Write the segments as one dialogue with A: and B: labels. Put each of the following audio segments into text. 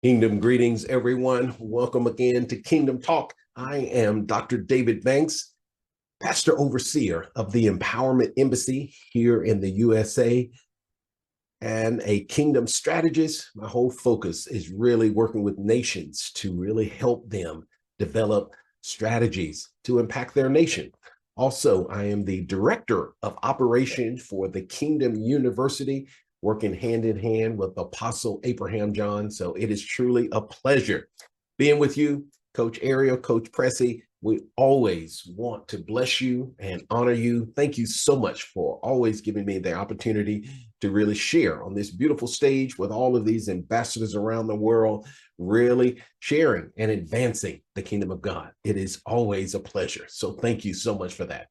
A: Kingdom greetings, everyone. Welcome again to Kingdom Talk. I am Dr. David Banks, Pastor Overseer of the Empowerment Embassy here in the USA and a Kingdom Strategist. My whole focus is really working with nations to really help them develop strategies to impact their nation. Also, I am the Director of Operations for the Kingdom University, working hand in hand with Apostle Abraham John. So it is truly a pleasure being with you, Coach Ariel, Coach Pressy. We always want to bless you and honor you. Thank you so much for always giving me the opportunity to really share on this beautiful stage with all of these ambassadors around the world, really sharing and advancing the kingdom of God. It is always a pleasure. So thank you so much for that.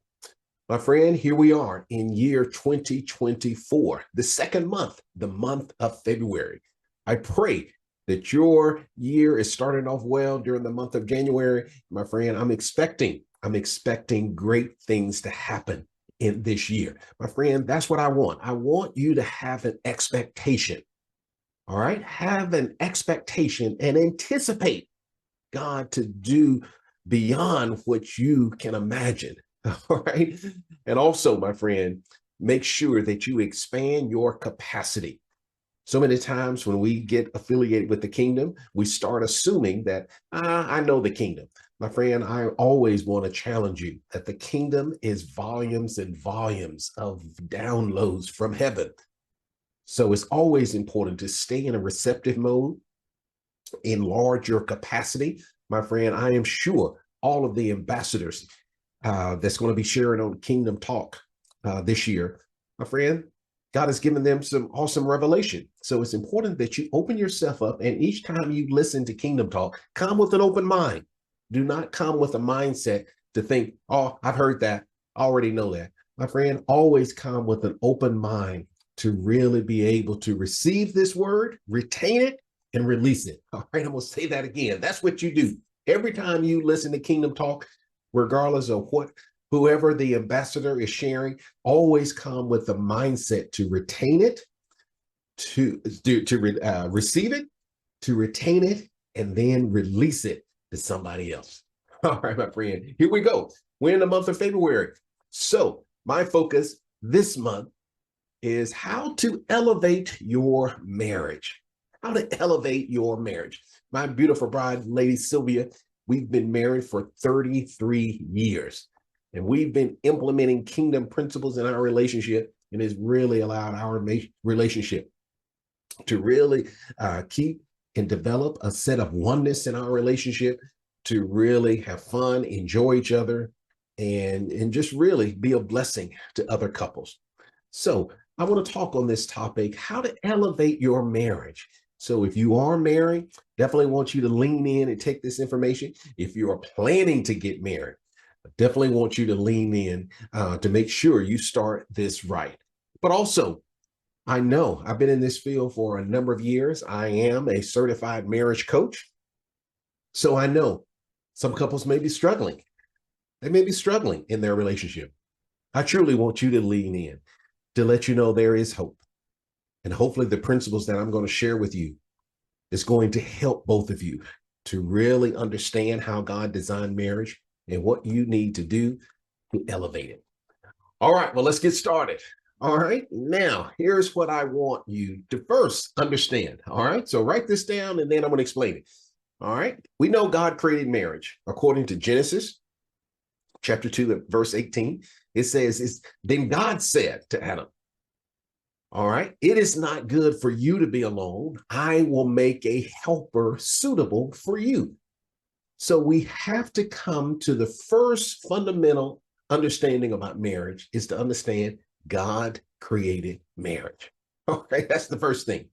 A: My friend, here we are in year 2024, the second month, the month of February. I pray that your year is starting off well during the month of January. My friend, I'm expecting great things to happen in this year. My friend, that's what I want. I want you to have an expectation. All right? Have an expectation and anticipate God to do beyond what you can imagine. All right? And also, my friend, make sure that you expand your capacity. So many times when we get affiliated with the kingdom, we start assuming that, I know the kingdom. My friend, I always want to challenge you that the kingdom is volumes and volumes of downloads from heaven. So it's always important to stay in a receptive mode, enlarge your capacity. My friend, I am sure all of the ambassadors that's going to be sharing on Kingdom Talk this year, my friend, God has given them some awesome revelation. So it's important that you open yourself up, and each time you listen to Kingdom Talk, come with an open mind. Do not come with a mindset to think, oh, I've heard that. I already know that. My friend, always come with an open mind to really be able to receive this word, retain it, and release it. All right, I'm going to say that again. That's what you do. Every time you listen to Kingdom Talk, regardless of whoever the ambassador is sharing, always come with the mindset to retain it, to receive it, to retain it, and then release it to somebody else. All right, my friend, here we go. We're in the month of February. So my focus this month is how to elevate your marriage. How to elevate your marriage. My beautiful bride, Lady Sylvia, we've been married for 33 years. And we've been implementing kingdom principles in our relationship, and it's really allowed our relationship to really keep and develop a set of oneness in our relationship, to really have fun, enjoy each other, and just really be a blessing to other couples. So I want to talk on this topic, how to elevate your marriage. So if you are married, definitely want you to lean in and take this information. If you are planning to get married, I definitely want you to lean in to make sure you start this right. But also, I know I've been in this field for a number of years. I am a certified marriage coach. So I know some couples may be struggling. They may be struggling in their relationship. I truly want you to lean in to let you know there is hope. And hopefully the principles that I'm going to share with you is going to help both of you to really understand how God designed marriage and what you need to do to elevate it. All right, well, let's get started. All right, now here's what I want you to first understand. All right, so write this down and then I'm going to explain it. All right, we know God created marriage according to Genesis chapter 2, verse 18. It says, then God said to Adam, all right, it is not good for you to be alone. I will make a helper suitable for you. So we have to come to the first fundamental understanding about marriage is to understand God created marriage. Okay, that's the first thing.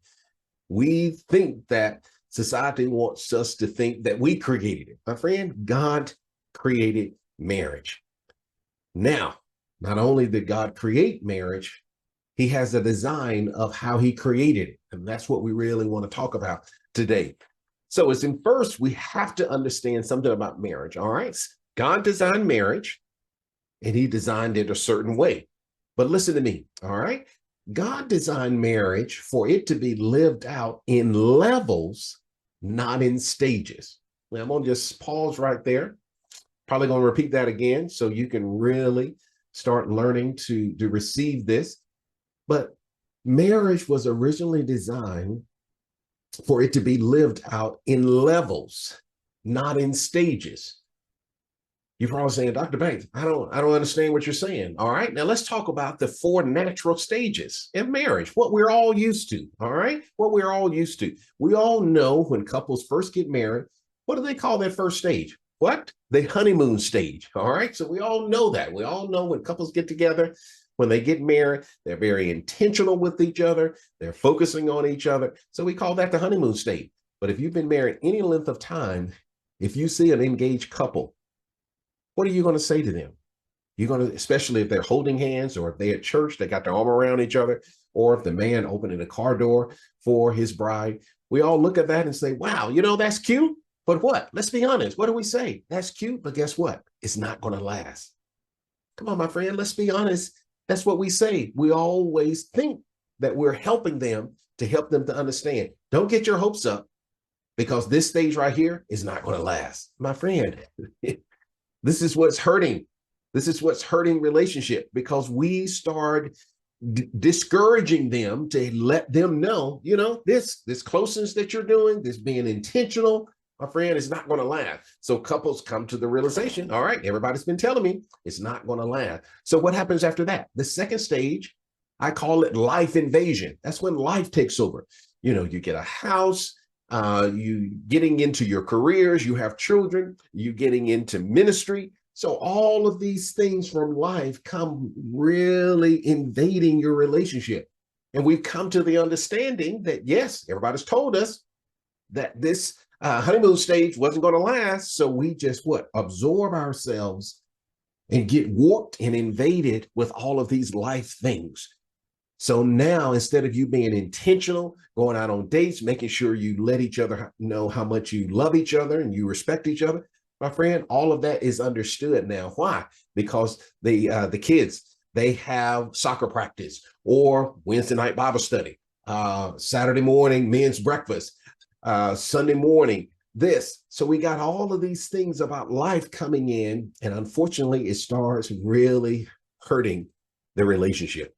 A: We think that society wants us to think that we created it. My friend, God created marriage. Now, not only did God create marriage, he has a design of how he created it. And that's what we really want to talk about today. So it's in first, we have to understand something about marriage. All right. God designed marriage and he designed it a certain way. But listen to me. All right. God designed marriage for it to be lived out in levels, not in stages. Now, I'm going to just pause right there. Probably going to repeat that again so you can really start learning to receive this. But marriage was originally designed for it to be lived out in levels, not in stages. You're probably saying, Dr. Banks, I don't understand what you're saying. All right, now let's talk about the 4 natural stages in marriage, what we're all used to. All right, what we're all used to. We all know when couples first get married, what do they call that first stage? What? The honeymoon stage. All right, so we all know that. We all know when couples get together, when they get married, they're very intentional with each other. They're focusing on each other. So we call that the honeymoon stage. But if you've been married any length of time, if you see an engaged couple, what are you going to say to them? You're going to, especially if they're holding hands or if they're at church, they got their arm around each other, or if the man opening the car door for his bride, we all look at that and say, wow, that's cute. But what? Let's be honest. What do we say? That's cute, but guess what? It's not going to last. Come on, my friend, let's be honest. That's what we say. We always think that we're helping them to help them to understand. Don't get your hopes up because this stage right here is not going to last. My friend, this is what's hurting. This is what's hurting relationship because we start discouraging them to let them know, this closeness that you're doing, this being intentional, my friend, is not going to last. So couples come to the realization, all right, everybody's been telling me it's not going to last. So what happens after that? The second stage, I call it life invasion. That's when life takes over. You get a house, you getting into your careers, you have children, you getting into ministry. So all of these things from life come really invading your relationship. And we've come to the understanding that, yes, everybody's told us that this honeymoon stage wasn't going to last. So we just absorb ourselves and get warped and invaded with all of these life things. So now, instead of you being intentional, going out on dates, making sure you let each other know how much you love each other and you respect each other, my friend, all of that is understood now. Why? Because the kids, they have soccer practice or Wednesday night Bible study, Saturday morning men's breakfast, Sunday morning this. So we got all of these things about life coming in, and unfortunately, it starts really hurting the relationship.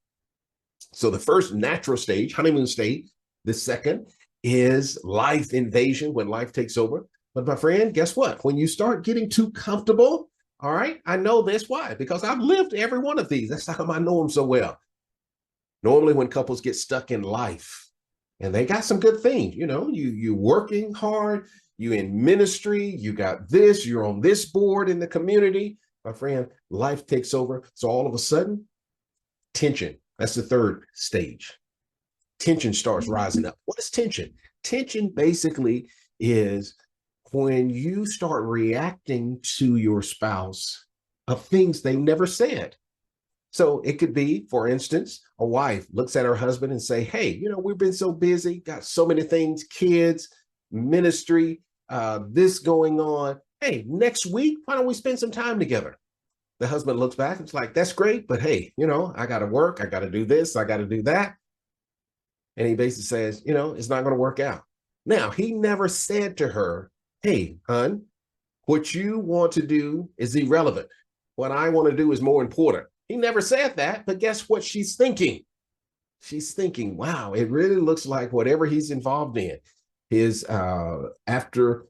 A: So the first natural stage, honeymoon stage, the second is life invasion, when life takes over. But my friend, guess what? When you start getting too comfortable, all right, I know this. Why? Because I've lived every one of these. That's how I know them so well. Normally when couples get stuck in life, and they got some good things, you working hard, you in ministry, you got this, you're on this board in the community. My friend, life takes over. So all of a sudden, tension. That's the third stage. Tension starts rising up. What is tension? Tension basically is when you start reacting to your spouse of things they never said. So it could be, for instance, a wife looks at her husband and say, hey, we've been so busy, got so many things, kids, ministry, this going on. Hey, next week, why don't we spend some time together? The husband looks back and it's like, that's great, but hey, I got to work. I got to do this. I got to do that. And he basically says, it's not going to work out. Now, he never said to her, hey, hon, what you want to do is irrelevant. What I want to do is more important. He never said that, but guess what she's thinking? She's thinking, wow, it really looks like whatever he's involved in, his after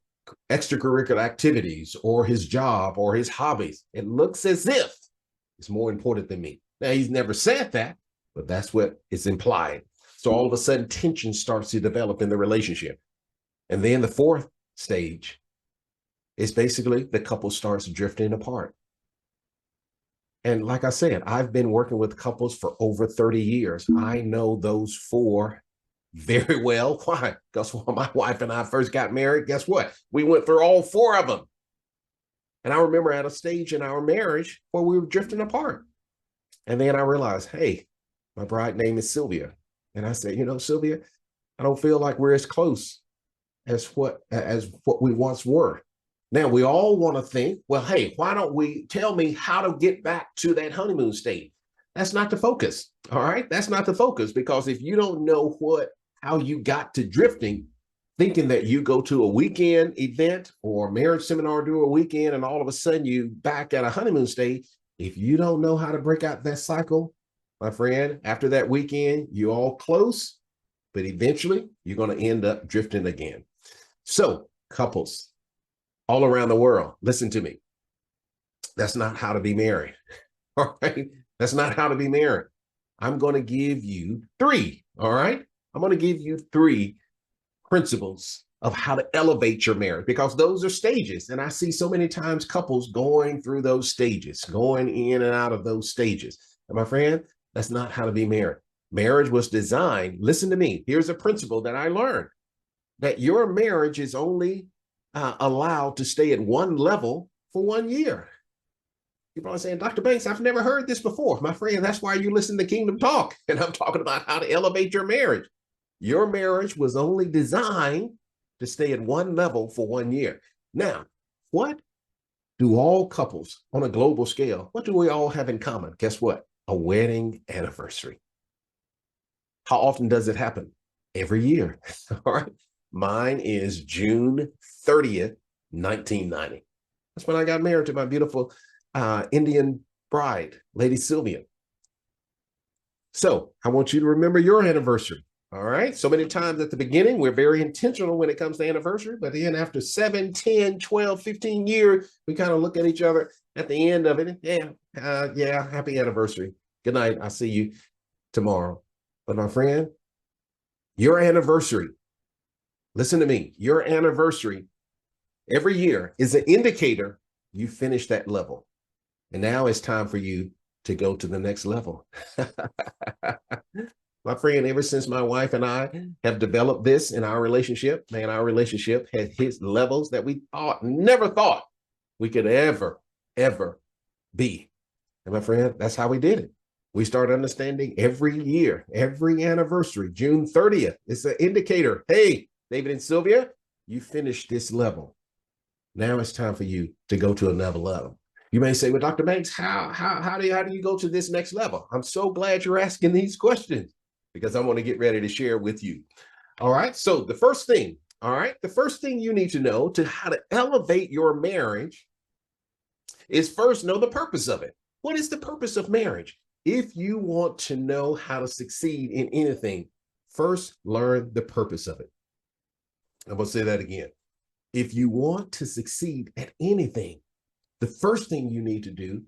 A: extracurricular activities or his job or his hobbies, it looks as if it's more important than me. Now, he's never said that, but that's what is implied. So all of a sudden, tension starts to develop in the relationship. And then the fourth stage is basically the couple starts drifting apart. And like I said, I've been working with couples for over 30 years. I know those 4 very well. Why? Because when my wife and I first got married, guess what? We went through all 4 of them. And I remember at a stage in our marriage where we were drifting apart. And then I realized, hey, my bride name is Sylvia. And I said, Sylvia, I don't feel like we're as close as what we once were. Now, we all want to think, well, hey, why don't we tell me how to get back to that honeymoon state? That's not the focus. All right. That's not the focus, because if you don't know how you got to drifting, thinking that you go to a weekend event or marriage seminar during a weekend and all of a sudden you back at a honeymoon stage. If you don't know how to break out that cycle, my friend, after that weekend, you're all close, but eventually you're going to end up drifting again. So couples all around the world, listen to me. That's not how to be married. All right. That's not how to be married. I'm going to give you three. All right. I'm going to give you three principles of how to elevate your marriage, because those are stages. And I see so many times couples going through those stages, going in and out of those stages. And my friend, that's not how to be married. Marriage was designed. Listen to me. Here's a principle that I learned, that your marriage is only allowed to stay at one level for 1 year. People are saying, Dr. Banks, I've never heard this before. My friend, that's why you listen to Kingdom Talk. And I'm talking about how to elevate your marriage. Your marriage was only designed to stay at one level for 1 year. Now, what do all couples on a global scale, what do we all have in common? Guess what? A wedding anniversary. How often does it happen? Every year. All right. Mine is June 30th, 1990. That's when I got married to my beautiful Indian bride, Lady Sylvia. So I want you to remember your anniversary. All right. So many times at the beginning, we're very intentional when it comes to anniversary. But then after 7, 10, 12, 15 years, we kind of look at each other at the end of it. Yeah, happy anniversary. Good night. I'll see you tomorrow. But my friend, your anniversary, listen to me, your anniversary every year is an indicator you finish that level. And now it's time for you to go to the next level. My friend, ever since my wife and I have developed this in our relationship, man, our relationship has hit levels that we never thought we could ever be. And my friend, that's how we did it. We start understanding every year, every anniversary, June 30th, it's an indicator. Hey, David and Sylvia, you finished this level. Now it's time for you to go to another level. You may say, well, Dr. Banks, how do you go to this next level? I'm so glad you're asking these questions, because I want to get ready to share with you. All right. So the first thing, the first thing you need to know to how to elevate your marriage is first know the purpose of it. What is the purpose of marriage? If you want to know how to succeed in anything, first learn the purpose of it. I'm going to say that again. If you want to succeed at anything, the first thing you need to do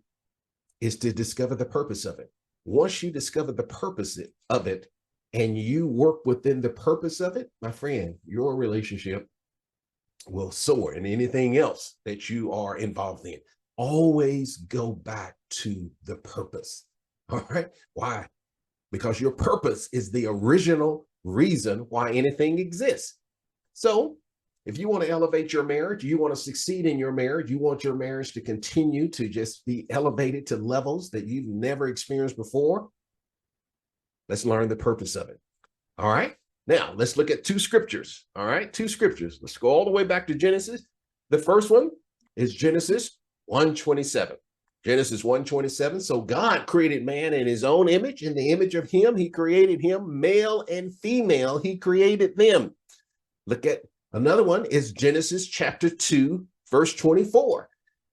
A: is to discover the purpose of it. Once you discover the purpose of it and you work within the purpose of it, my friend, your relationship will soar. And anything else that you are involved in, always go back to the purpose. All right. Why? Because your purpose is the original reason why anything exists. So if you want to elevate your marriage, you want to succeed in your marriage, you want your marriage to continue to just be elevated to levels that you've never experienced before, let's learn the purpose of it. All right. Now let's look at two scriptures. All right. Two scriptures. Let's go all the way back to Genesis. The first one is Genesis 1:27. Genesis 1:27. So God created man in his own image. In the image of him, he created him, male and female. He created them. Look at another one is Genesis chapter 2, verse 24.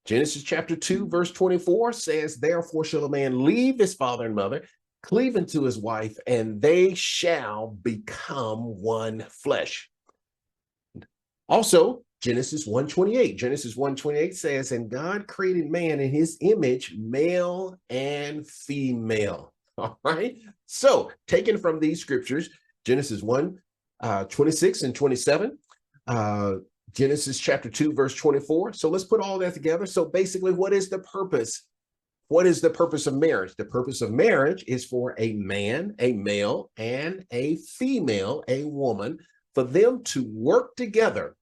A: Genesis chapter 2, verse 24 says, therefore shall a man leave his father and mother, cleave unto his wife, and they shall become one flesh. Also, Genesis 1:28. Genesis 1:28 says, and God created man in his image, male and female. All right. So taken from these scriptures, Genesis 1:26 and 27, Genesis chapter 2, verse 24. So let's put all that together. So basically, what is the purpose? What is the purpose of marriage? The purpose of marriage is for a man, a male, and a female, a woman, for them to work together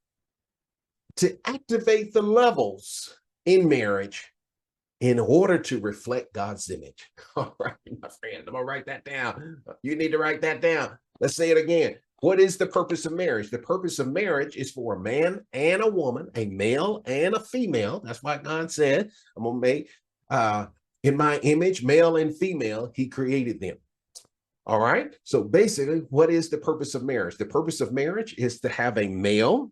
A: to activate the levels in marriage in order to reflect God's image. All right, my friend, I'm gonna write that down. You need to write that down. Let's say it again. What is the purpose of marriage? The purpose of marriage is for a man and a woman, a male and a female. That's why God said, I'm gonna make in my image, male and female, he created them. All right. So basically, what is the purpose of marriage? The purpose of marriage is to have a male,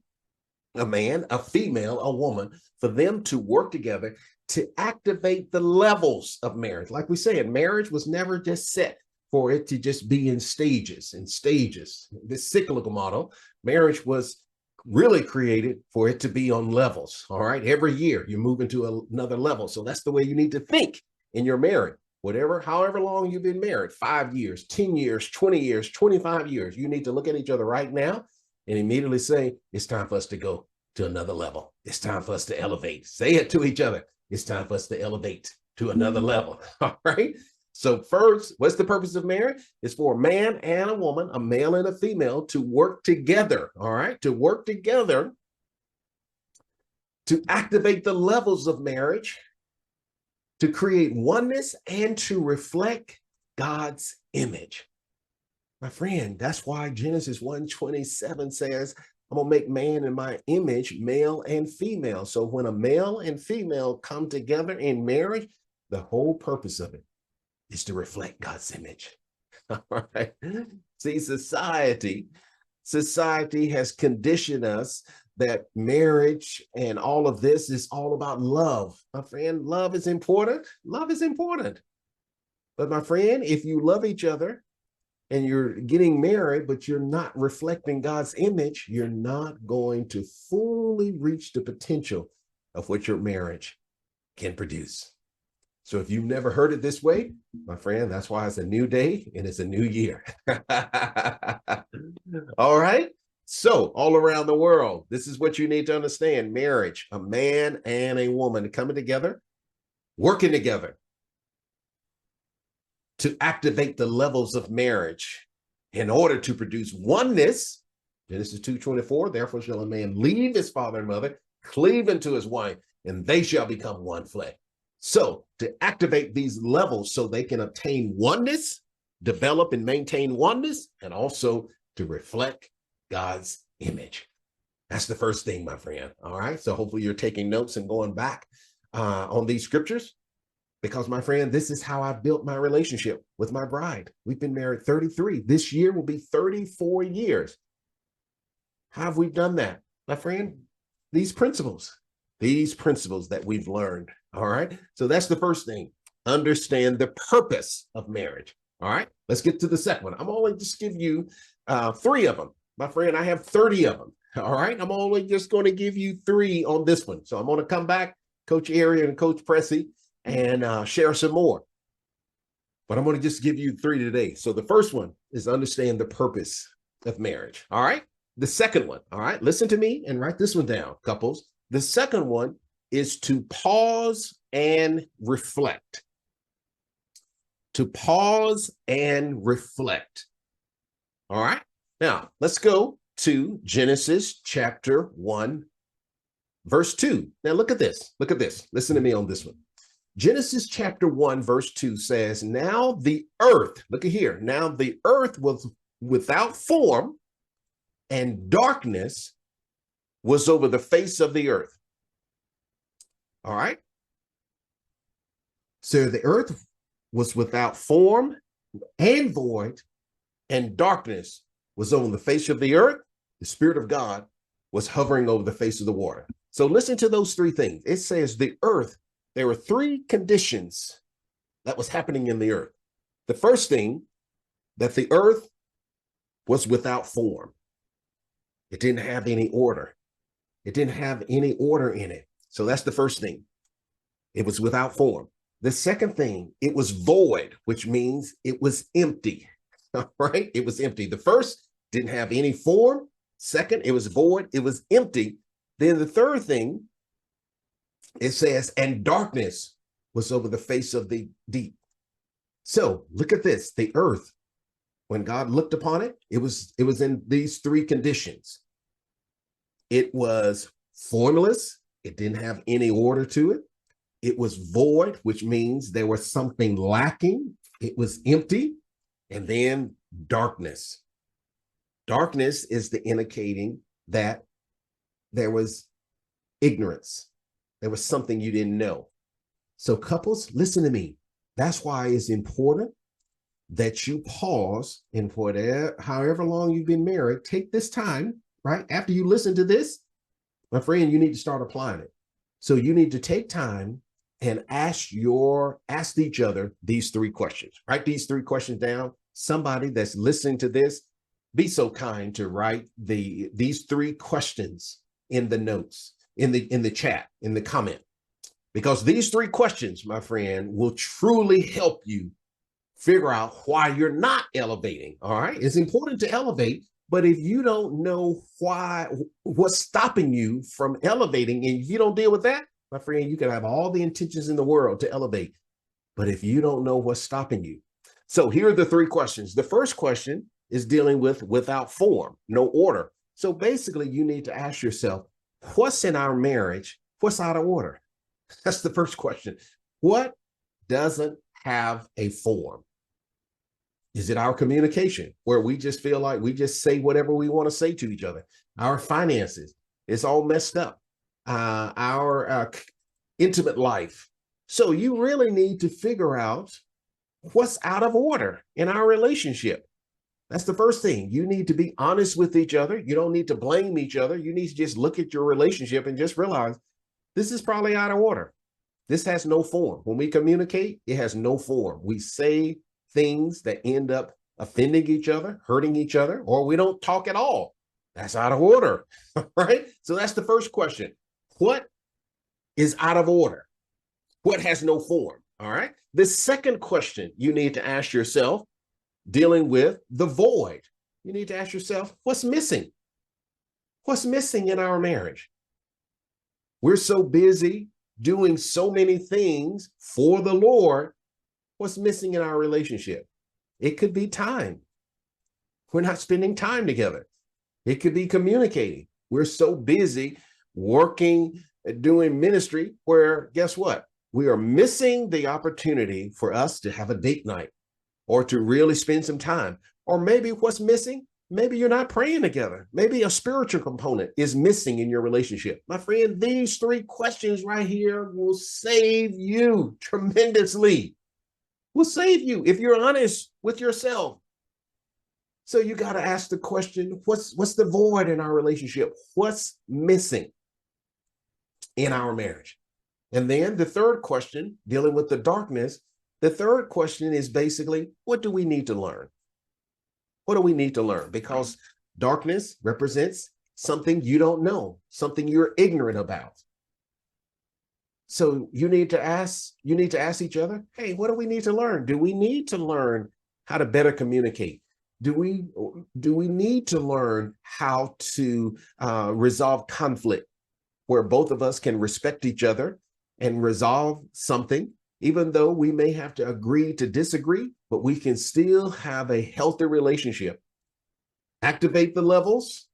A: a man, a female, a woman, for them to work together to activate the levels of marriage. Like we said, marriage was never just set for it to just be in stages and stages. This cyclical model, marriage was really created for it to be on levels. All right. Every year you move into another level. So that's the way you need to think in your marriage. Whatever, however long you've been married, 5 years, 10 years, 20 years, 25 years, you need to look at each other right now and immediately say, it's time for us to go to another level. It's time for us to elevate. Say it to each other. It's time for us to elevate to another level. All right. So first, what's the purpose of marriage? It's for a man and a woman, a male and a female, to work together. All right. To work together to activate the levels of marriage, to create oneness and to reflect God's image. My friend, that's why Genesis 1:27 says, I'm going to make man in my image, male and female. So when a male and female come together in marriage, the whole purpose of it is to reflect God's image. All right. See, society has conditioned us that marriage and all of this is all about love. My friend, love is important. Love is important. But my friend, if you love each other and you're getting married, but you're not reflecting God's image, you're not going to fully reach the potential of what your marriage can produce. So if you've never heard it this way, my friend, that's why it's a new day and it's a new year. All right. So all around the world, this is what you need to understand. Marriage, a man and a woman coming together, working together to activate the levels of marriage in order to produce oneness. Genesis 2:24, therefore shall a man leave his father and mother, cleave unto his wife, and they shall become one flesh. So to activate these levels so they can obtain oneness, develop and maintain oneness, and also to reflect God's image. That's the first thing, my friend. All right. So hopefully you're taking notes and going back on these scriptures, because my friend, this is how I built my relationship with my bride. We've been married 33. This year will be 34 years. How have we done that, my friend? These principles that we've learned. All right. So that's the first thing. Understand the purpose of marriage. All right. Let's get to the second one. I'm only just give you 3 of them. My friend, I have 30 of them. All right. I'm only just going to give you 3 on this one. So I'm going to come back, Coach Ari and Coach Pressy, and share some more. But I'm going to just give you 3 today. So the first one is understand the purpose of marriage. All right. The second one. All right. Listen to me and write this one down, couples. The second one is to pause and reflect. To pause and reflect. All right. Now, let's go to Genesis chapter 1, verse 2. Now, look at this. Look at this. Listen to me on this one. Genesis chapter 1, verse 2 says, now the earth, look at here, now the earth was without form and darkness was over the face of the earth. All right. So the earth was without form and void, and darkness was over the face of the earth. The Spirit of God was hovering over the face of the water. So listen to those 3 things. It says the earth, there were 3 conditions that was happening in the earth. The first thing, that the earth was without form. It didn't have any order. It didn't have any order in it. So that's the first thing. It was without form. The second thing, it was void, which means it was empty. All right. It was empty. The first didn't have any form. Second, it was void. It was empty. Then the third thing, it says, and darkness was over the face of the deep. So look at this. The earth, when God looked upon it, it was in these 3 conditions. It was formless. It didn't have any order to it. It was void, which means there was something lacking. It was empty. And then darkness. Darkness is the indicating that there was ignorance. There was something you didn't know. So couples, listen to me. That's why it's important that you pause and whatever, however long you've been married, take this time, right? After you listen to this, my friend, you need to start applying it. So you need to take time and ask each other these three questions. Write these three questions down. Somebody that's listening to this, be so kind to write these three questions in the notes, in the chat, in the comment, because these three questions, my friend, will truly help you figure out why you're not elevating. All right. It's important to elevate, but if you don't know what's stopping you from elevating, and if you don't deal with that, my friend, you can have all the intentions in the world to elevate. But if you don't know what's stopping you. So here are the three questions. The first question is dealing with without form, no order. So basically, you need to ask yourself, what's in our marriage? What's out of order? That's the first question. What doesn't have a form? Is it our communication, where we just feel like we just say whatever we want to say to each other? Our finances, it's all messed up. Our intimate life. So you really need to figure out what's out of order in our relationship. That's the first thing. You need to be honest with each other. You don't need to blame each other. You need to just look at your relationship and just realize this is probably out of order. This has no form. When we communicate, it has no form. We say things that end up offending each other, hurting each other, or we don't talk at all. That's out of order, right? So that's the first question. What is out of order? What has no form? All right. The second question you need to ask yourself, dealing with the void, you need to ask yourself, what's missing? What's missing in our marriage? We're so busy doing so many things for the Lord. What's missing in our relationship? It could be time. We're not spending time together. It could be communicating. We're so busy working, doing ministry, where guess what? We are missing the opportunity for us to have a date night or to really spend some time. Or maybe what's missing? Maybe you're not praying together. Maybe a spiritual component is missing in your relationship. My friend, these three questions right here will save you tremendously. Will save you if you're honest with yourself. So you got to ask the question, what's the void in our relationship? What's missing in our marriage? And then the third question, dealing with the darkness, the third question is basically, what do we need to learn? What do we need to learn? Because darkness represents something you don't know, something you're ignorant about. So you need to ask each other, hey, what do we need to learn? Do we need to learn how to better communicate? Do we need to learn how to resolve conflict where both of us can respect each other and resolve something, even though we may have to agree to disagree, but we can still have a healthy relationship, activate the levels,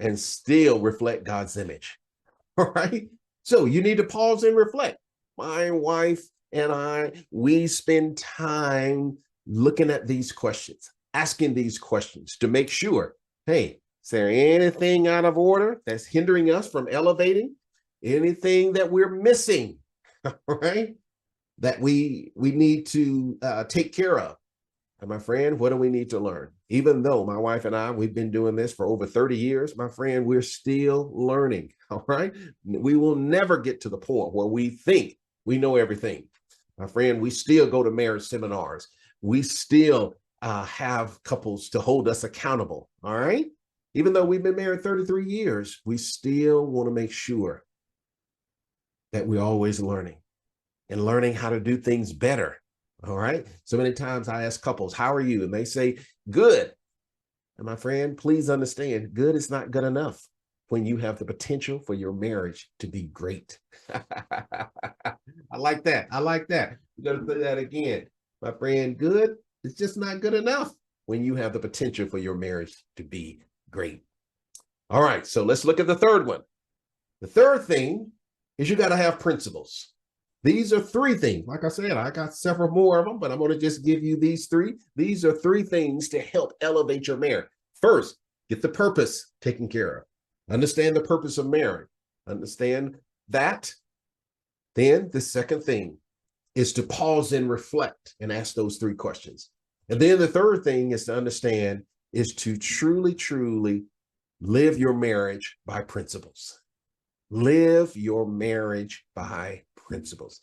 A: and still reflect God's image, all right? So you need to pause and reflect. My wife and I, we spend time looking at these questions, asking these questions to make sure, hey, is there anything out of order that's hindering us from elevating? Anything that we're missing, right? That we need to take care of. And my friend, what do we need to learn? Even though my wife and I, we've been doing this for over 30 years, my friend, we're still learning, all right? We will never get to the point where we think we know everything. My friend, we still go to marriage seminars. We still have couples to hold us accountable, all right? Even though we've been married 33 years, we still want to make sure that we're always learning and learning how to do things better. All right. So many times I ask couples, how are you? And they say, good. And my friend, please understand, good is not good enough when you have the potential for your marriage to be great. I like that. I like that. We got to say that again. My friend, good is just not good enough when you have the potential for your marriage to be great. All right. So let's look at the third one. The third thing is you got to have principles. These are three things. Like I said, I got several more of them, but I'm going to just give you these three. These are three things to help elevate your marriage. First, get the purpose taken care of. Understand the purpose of marriage. Understand that. Then the second thing is to pause and reflect and ask those three questions. And then the third thing is to understand is to truly, truly live your marriage by principles. Live your marriage by principles.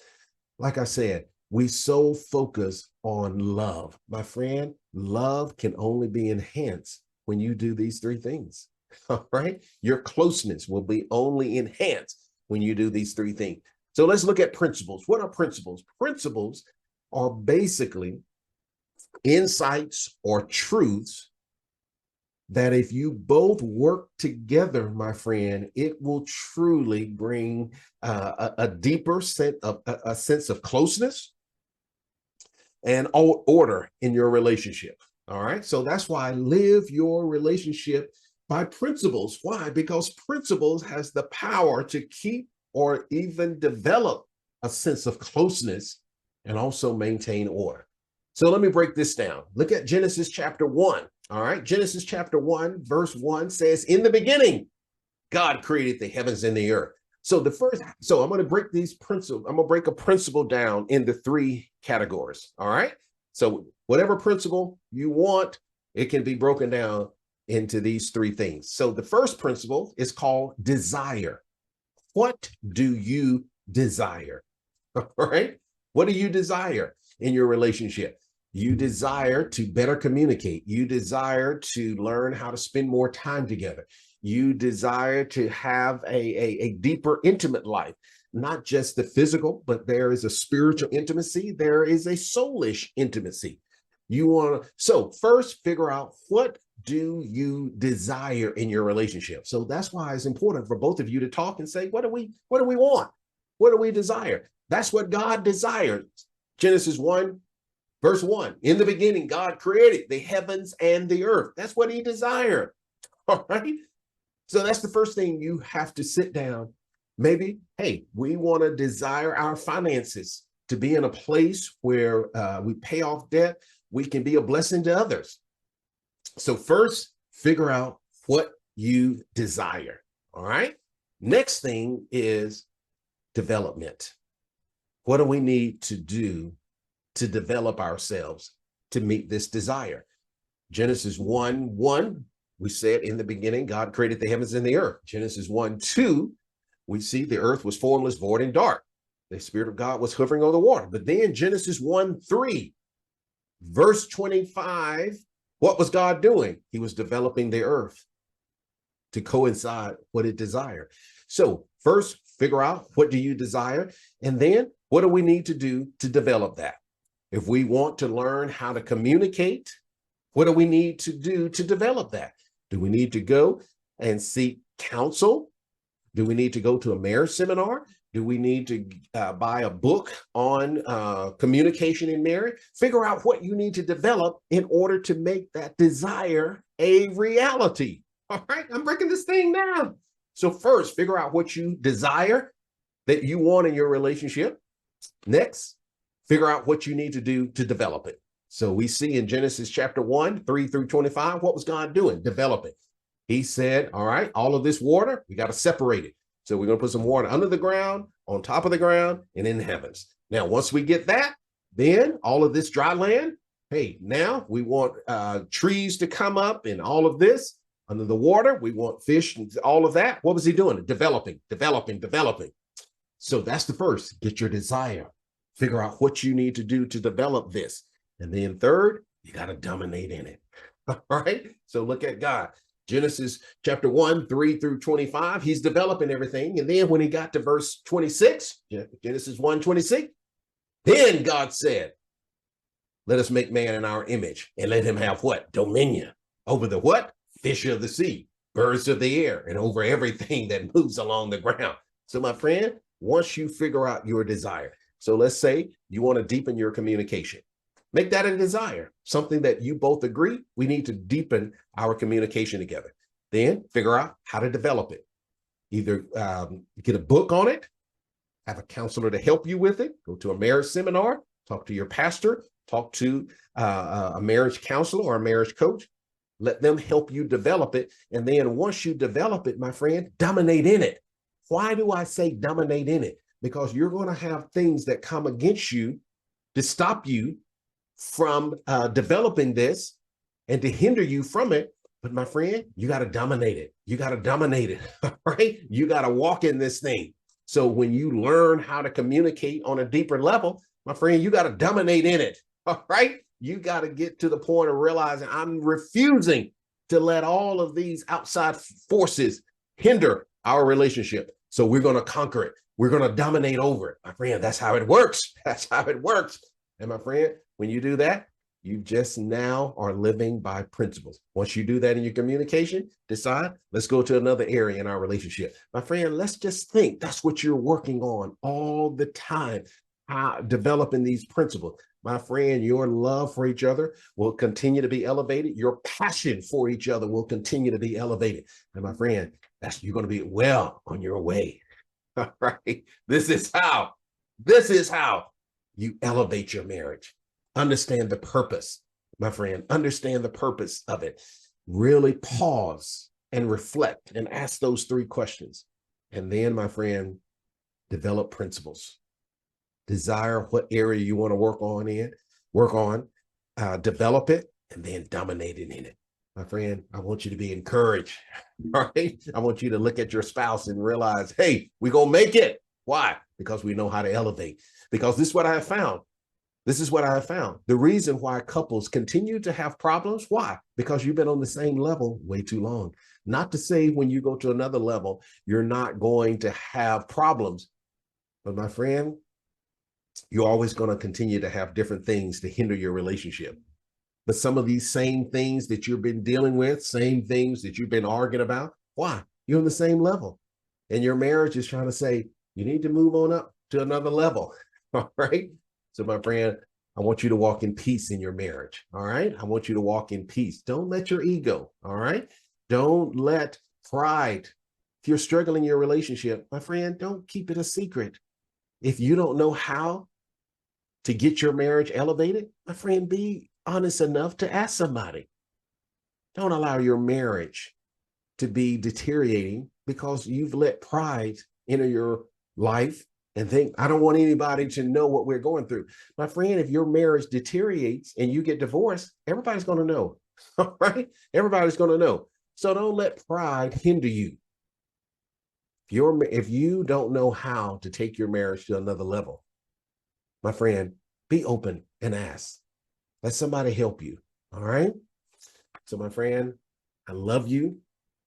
A: Like I said, we so focus on love. My friend, love can only be enhanced when you do these three things. All right. Your closeness will be only enhanced when you do these three things. So let's look at principles. What are principles? Principles are basically insights or truths that if you both work together, my friend, it will truly bring a deeper sense of a sense of closeness and order in your relationship. All right. So that's why live your relationship by principles. Why? Because principles has the power to keep or even develop a sense of closeness and also maintain order. So let me break this down. Look at Genesis chapter 1. All right. Genesis chapter 1, verse 1 says, in the beginning, God created the heavens and the earth. So I'm going to break these principles. I'm going to break a principle down into three categories. All right. So whatever principle you want, it can be broken down into these three things. So the first principle is called desire. What do you desire? All right. What do you desire in your relationship? You desire to better communicate. You desire to learn how to spend more time together. You desire to have a deeper, intimate life, not just the physical, but there is a spiritual intimacy. There is a soulish intimacy. So first figure out, what do you desire in your relationship? So that's why it's important for both of you to talk and say, what do we want? What do we desire? That's what God desired. Genesis 1, verse 1, in the beginning, God created the heavens and the earth. That's what he desired. All right. So that's the first thing you have to sit down. Maybe, hey, we want to desire our finances to be in a place where we pay off debt. We can be a blessing to others. So first, figure out what you desire. All right. Next thing is development. What do we need to do to develop ourselves to meet this desire? Genesis 1:1, we said in the beginning, God created the heavens and the earth. Genesis 1:2, we see the earth was formless, void, and dark. The Spirit of God was hovering over the water. But then Genesis 1:3, verse 25, what was God doing? He was developing the earth to coincide what it desired. So first, figure out, what do you desire? And then what do we need to do to develop that? If we want to learn how to communicate, what do we need to do to develop that? Do we need to go and seek counsel? Do we need to go to a marriage seminar? Do we need to buy a book on communication in marriage? Figure out what you need to develop in order to make that desire a reality. All right, I'm breaking this thing down. So first, figure out what you desire that you want in your relationship. Next, figure out what you need to do to develop it. So we see in Genesis chapter 1, 3 through 25, what was God doing? Developing. He said, all right, all of this water, we got to separate it. So we're going to put some water under the ground, on top of the ground, and in the heavens. Now, once we get that, then all of this dry land, hey, now we want trees to come up and all of this under the water. We want fish and all of that. What was he doing? Developing. So that's the first. Get your desire. Figure out what you need to do to develop this. And then third, you got to dominate in it. All right. So look at God. Genesis chapter 1, 3 through 25, he's developing everything. And then when he got to verse 26, Genesis 1:26, then God said, let us make man in our image and let him have what? Dominion over the what? Fish of the sea, birds of the air, and over everything that moves along the ground. So my friend, once you figure out your desire, so let's say you want to deepen your communication. Make that a desire, something that you both agree. We need to deepen our communication together. Then figure out how to develop it. Either get a book on it, have a counselor to help you with it, go to a marriage seminar, talk to your pastor, talk to a marriage counselor or a marriage coach. Let them help you develop it. And then once you develop it, my friend, dominate in it. Why do I say dominate in it? Because you're going to have things that come against you to stop you from developing this and to hinder you from it. But my friend, you got to dominate it. You got to dominate it, right? You got to walk in this thing. So when you learn how to communicate on a deeper level, my friend, you got to dominate in it, all right? You got to get to the point of realizing I'm refusing to let all of these outside forces hinder our relationship. So we're going to conquer it. We're going to dominate over it. My friend, that's how it works. That's how it works. And my friend, when you do that, you just now are living by principles. Once you do that in your communication, decide, let's go to another area in our relationship. My friend, let's just think that's what you're working on all the time, developing these principles. My friend, your love for each other will continue to be elevated. Your passion for each other will continue to be elevated. And my friend, you're going to be well on your way. All right. This is how you elevate your marriage. Understand the purpose, my friend. Understand the purpose of it. Really pause and reflect and ask those 3 questions. And then, my friend, develop principles. Desire what area you want to work on, develop it, and then dominate it in it. My friend, I want you to be encouraged. All right. I want you to look at your spouse and realize, hey, we're going to make it. Why? Because we know how to elevate. Because this is what I have found. This is what I have found. The reason why couples continue to have problems, why? Because you've been on the same level way too long. Not to say when you go to another level, you're not going to have problems. But my friend, you're always going to continue to have different things to hinder your relationship. But some of these same things that you've been dealing with, same things that you've been arguing about, why? You're on the same level. And your marriage is trying to say, you need to move on up to another level. All right. So my friend, I want you to walk in peace in your marriage. All right. I want you to walk in peace. Don't let your ego. All right. Don't let pride. If you're struggling in your relationship, my friend, don't keep it a secret. If you don't know how to get your marriage elevated, my friend, be honest enough to ask somebody. Don't allow your marriage to be deteriorating because you've let pride enter your life and think, I don't want anybody to know what we're going through. My friend, if your marriage deteriorates and you get divorced, everybody's going to know, all right? Everybody's going to know. So don't let pride hinder you. If you don't know how to take your marriage to another level, my friend, be open and ask. Let somebody help you, all right? So my friend, I love you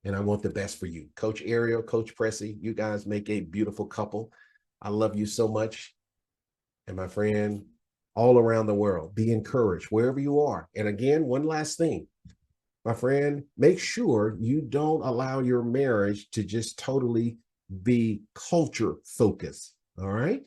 A: and I want the best for you. Coach Ariel, Coach Pressy, you guys make a beautiful couple. I love you so much. And my friend, all around the world, be encouraged wherever you are. And again, one last thing, my friend, make sure you don't allow your marriage to just totally be culture focused, all right?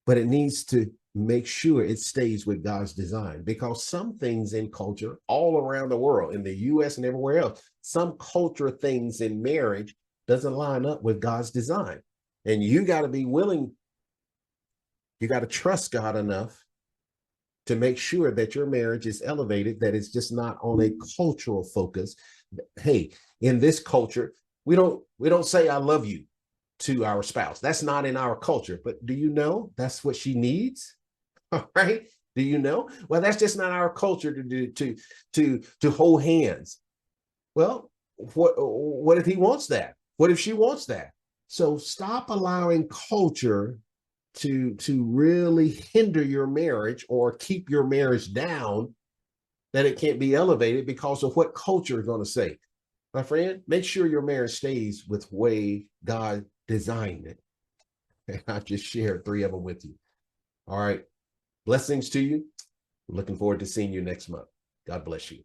A: But it needs to make sure it stays with God's design, because some things in culture all around the world, in the US and everywhere else, some culture things in marriage doesn't line up with God's design. And you got to be willing, you got to trust God enough to make sure that your marriage is elevated, that it's just not on a cultural focus. Hey, in this culture, we don't say I love you to our spouse. That's not in our culture. But do you know that's what she needs? All right. Do you know? Well, that's just not our culture to hold hands. Well, what if he wants that? What if she wants that? So stop allowing culture to really hinder your marriage or keep your marriage down, that it can't be elevated because of what culture is going to say. My friend, make sure your marriage stays with the way God designed it. And I've just shared 3 of them with you. All right. Blessings to you. I'm looking forward to seeing you next month. God bless you.